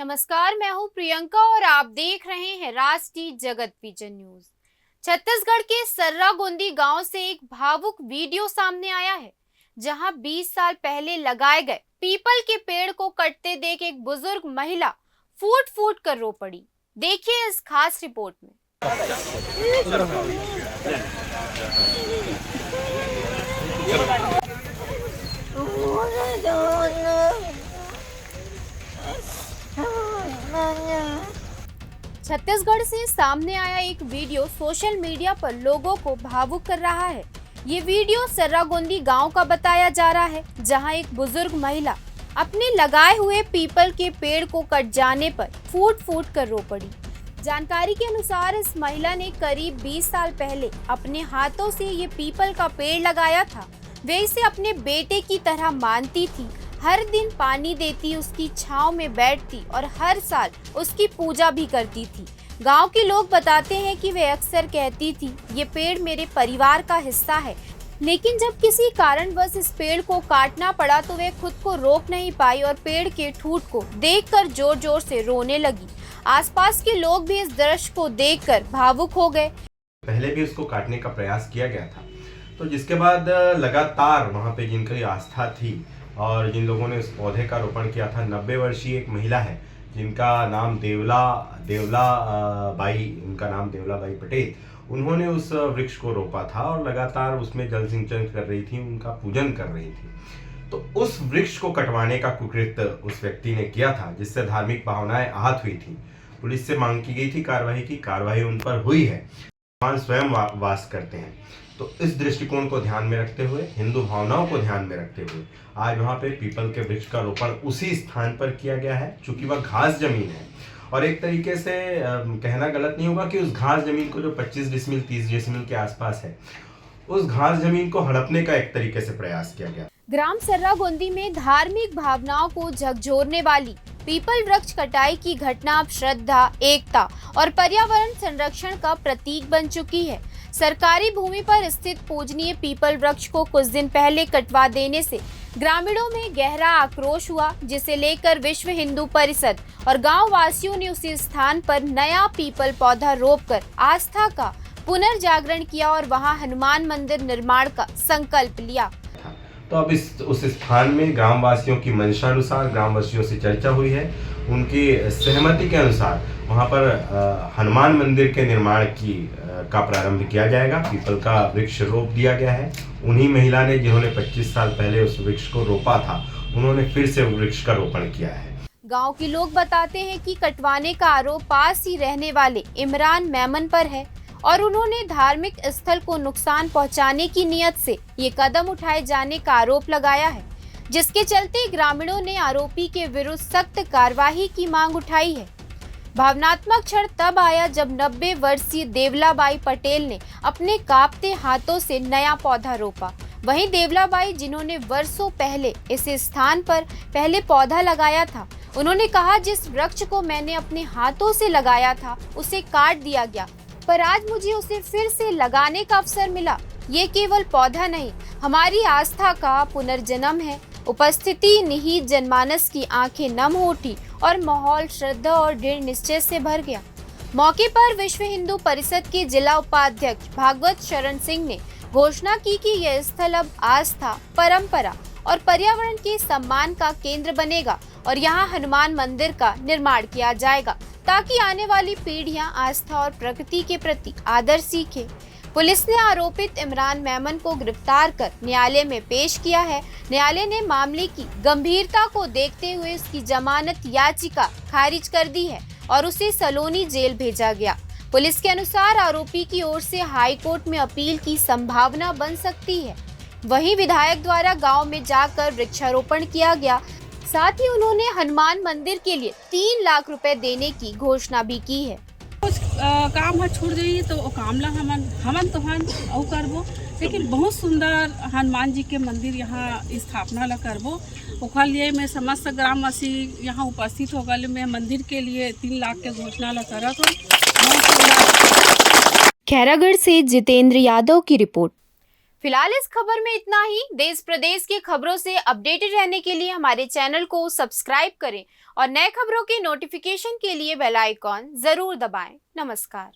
नमस्कार, मैं हूं प्रियंका और आप देख रहे हैं राष्ट्रीय जगत विजन न्यूज। छत्तीसगढ़ के सर्रागोंदी गांव से एक भावुक वीडियो सामने आया है, जहां 20 साल पहले लगाए गए पीपल के पेड़ को कटते देख एक बुजुर्ग महिला फूट फूट कर रो पड़ी। देखिए इस खास रिपोर्ट में। छत्तीसगढ़ से सामने आया एक वीडियो सोशल मीडिया पर लोगों को भावुक कर रहा है। ये वीडियो सर्रागोंदी गांव का बताया जा रहा है, जहां एक बुजुर्ग महिला अपने लगाए हुए पीपल के पेड़ को कट जाने पर फूट फूट कर रो पड़ी। जानकारी के अनुसार इस महिला ने करीब 20 साल पहले अपने हाथों से ये पीपल का पेड़ लगाया था। वे इसे अपने बेटे की तरह मानती थी, हर दिन पानी देती, उसकी छांव में बैठती और हर साल उसकी पूजा भी करती थी। गांव के लोग बताते हैं कि वे अक्सर कहती थी, ये पेड़ मेरे परिवार का हिस्सा है। लेकिन जब किसी कारणवश इस पेड़ को काटना पड़ा तो वे खुद को रोक नहीं पाई और पेड़ के ठूंठ को देखकर जोर जोर से रोने लगी। आसपास के लोग भी इस दृश्य को देखकर भावुक हो गए। पहले भी उसको काटने का प्रयास किया गया था, तो जिसके बाद लगातार वहाँ पे जिनकी आस्था थी और जिन लोगों ने उस पौधे का रोपण किया था, 90 वर्षीय एक महिला है जिनका नाम देवला बाई पटेल, उन्होंने उस वृक्ष को रोपा था और लगातार उसमें जल सिंचन कर रही थी, उनका पूजन कर रही थी। तो उस वृक्ष को कटवाने का कुकृत्य उस व्यक्ति ने किया था, जिससे धार्मिक भावनाएं आहत हुई थी। पुलिस से मांग की गई थी कार्रवाई उन पर हुई है। भगवान स्वयं वास करते हैं, तो इस दृष्टिकोण को ध्यान में रखते हुए, हिंदू भावनाओं को ध्यान में रखते हुए आज वहाँ पे पीपल के वृक्ष का रोपण उसी स्थान पर किया गया है, चूंकि वह घास जमीन है। और एक तरीके से कहना गलत नहीं होगा कि उस घास जमीन को जो 25 डिसमिल 30 डिसमिल के आसपास है, उस घास जमीन को हड़पने का एक तरीके से प्रयास किया गया। ग्राम सर्रागोंदी में धार्मिक भावनाओं को झकझोरने वाली पीपल वृक्ष कटाई की घटना अब श्रद्धा, एकता और पर्यावरण संरक्षण का प्रतीक बन चुकी है। सरकारी भूमि पर स्थित पूजनीय पीपल वृक्ष को कुछ दिन पहले कटवा देने से ग्रामीणों में गहरा आक्रोश हुआ, जिसे लेकर विश्व हिंदू परिषद और गांव वासियों ने उसी स्थान पर नया पीपल पौधा रोपकर आस्था का पुनर्जागरण किया और वहां हनुमान मंदिर निर्माण का संकल्प लिया। तो अब उस स्थान में ग्रामवासियों की मंशा अनुसार ग्रामवासियों से चर्चा हुई है, उनकी सहमति के अनुसार वहां पर हनुमान मंदिर के निर्माण का प्रारंभ किया जाएगा। पीपल का वृक्ष रोप दिया गया है। उन्हीं महिला ने जिन्होंने 25 साल पहले उस वृक्ष को रोपा था, उन्होंने फिर से वृक्ष का रोपण किया है। गांव के लोग बताते हैं कि कटवाने का आरोप पास ही रहने वाले इमरान मेमन पर है और उन्होंने धार्मिक स्थल को नुकसान पहुंचाने की नियत से ये कदम उठाए जाने का आरोप लगाया है, जिसके चलते ग्रामीणों ने आरोपी के विरुद्ध सख्त कार्रवाई की मांग उठाई है। भावनात्मक क्षण तब आया जब 90 वर्षीय देवलाबाई पटेल ने अपने कांपते हाथों से नया पौधा रोपा। वहीं देवलाबाई, जिन्होंने वर्षों पहले इस स्थान पर पहले पौधा लगाया था, उन्होंने कहा, जिस वृक्ष को मैंने अपने हाथों से लगाया था उसे काट दिया गया, पर आज मुझे उसे फिर से लगाने का अवसर मिला। ये केवल पौधा नहीं, हमारी आस्था का पुनर्जन्म है। उपस्थिति निहित जनमानस की आंखें नम हो उठी और माहौल श्रद्धा और दृढ़ निश्चय से भर गया। मौके पर विश्व हिंदू परिषद के जिला उपाध्यक्ष भागवत शरण सिंह ने घोषणा की कि यह स्थल अब आस्था, परंपरा और पर्यावरण के सम्मान का केंद्र बनेगा और यहाँ हनुमान मंदिर का निर्माण किया जाएगा, ताकि आने वाली पीढ़ियां आस्था और प्रकृति के प्रति आदर सीखें। पुलिस ने आरोपित इमरान मेमन को गिरफ्तार कर न्यायालय में पेश किया है। न्यायालय ने मामले की गंभीरता को देखते हुए उसकी जमानत याचिका खारिज कर दी है और उसे सलोनी जेल भेजा गया। पुलिस के अनुसार आरोपी की ओर से हाई कोर्ट में अपील की संभावना बन सकती है। वहीं विधायक द्वारा गांव में जाकर वृक्षारोपण किया गया। साथ ही उन्होंने हनुमान मंदिर के लिए 3 लाख रुपए देने की घोषणा भी की है। कुछ काम है छूट जाइए तो वो काम ला हमन तोहन औ करबो, लेकिन बहुत सुंदर हनुमान जी के मंदिर यहाँ स्थापना ला करबो। ओकर लिए मैं समस्त ग्रामवासी यहाँ उपस्थित हो गए। मैं मंदिर के लिए 3 लाख के घोषणा ला करत हूँ। खैरागढ़ से जितेंद्र यादव की रिपोर्ट। फिलहाल इस खबर में इतना ही। देश प्रदेश की खबरों से अपडेटेड रहने के लिए हमारे चैनल को सब्सक्राइब करें और नए खबरों की नोटिफिकेशन के लिए बेल आइकॉन जरूर दबाएं। नमस्कार।